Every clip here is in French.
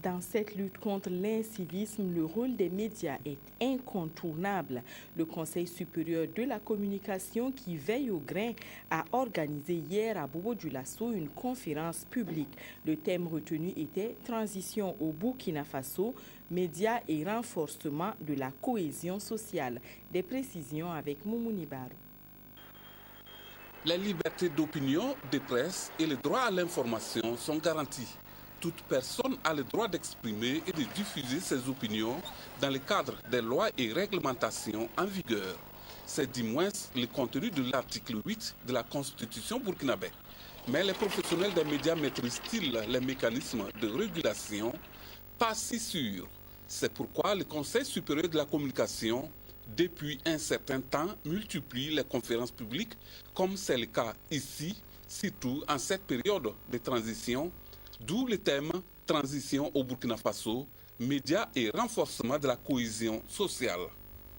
Dans cette lutte contre l'incivisme, le rôle des médias est incontournable. Le Conseil supérieur de la communication qui veille au grain a organisé hier à Bobo-Dioulasso une conférence publique. Le thème retenu était « Transition au Burkina Faso, médias et renforcement de la cohésion sociale ». Des précisions avec Moumouni Barou. La liberté d'opinion, de presse et le droit à l'information sont garantis. Toute personne a le droit d'exprimer et de diffuser ses opinions dans le cadre des lois et réglementations en vigueur. C'est du moins le contenu de l'article 8 de la Constitution burkinabé. Mais les professionnels des médias maîtrisent-ils les mécanismes de régulation? Pas si sûr. C'est pourquoi le Conseil supérieur de la communication, depuis un certain temps, multiplie les conférences publiques, comme c'est le cas ici, surtout en cette période de transition, d'où le thème « Transition au Burkina Faso, médias et renforcement de la cohésion sociale ».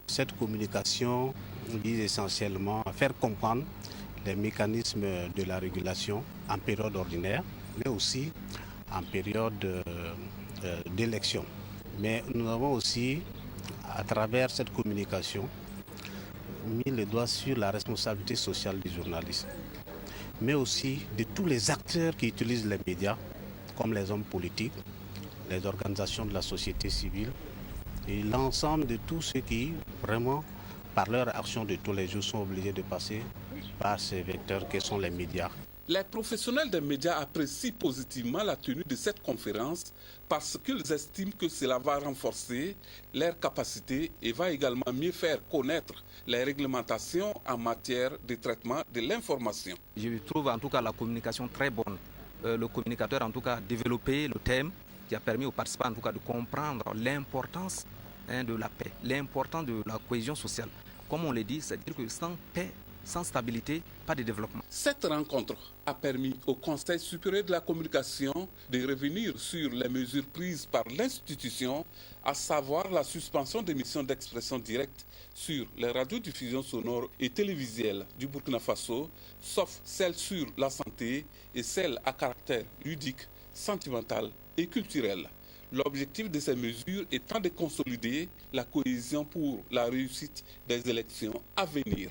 Cette communication vise essentiellement à faire comprendre les mécanismes de la régulation en période ordinaire, mais aussi en période d'élection. Mais nous avons aussi, à travers cette communication, mis le doigt sur la responsabilité sociale du journaliste, mais aussi de tous les acteurs qui utilisent les médias, comme les hommes politiques, les organisations de la société civile et l'ensemble de tous ceux qui, vraiment, par leur action de tous les jours, sont obligés de passer par ces vecteurs que sont les médias. Les professionnels des médias apprécient positivement la tenue de cette conférence parce qu'ils estiment que cela va renforcer leurs capacités et va également mieux faire connaître les réglementations en matière de traitement de l'information. Je trouve en tout cas la communication très bonne. Le communicateur en tout cas a développé le thème qui a permis aux participants en tout cas de comprendre l'importance de la paix, l'importance de la cohésion sociale. Comme on l'a dit, c'est-à-dire que sans paix, sans stabilité, pas de développement. Cette rencontre a permis au Conseil supérieur de la communication de revenir sur les mesures prises par l'institution, à savoir la suspension des missions d'expression directe sur les radiodiffusions sonores et télévisuelles du Burkina Faso, sauf celles sur la santé et celles à caractère ludique, sentimental et culturel. L'objectif de ces mesures étant de consolider la cohésion pour la réussite des élections à venir.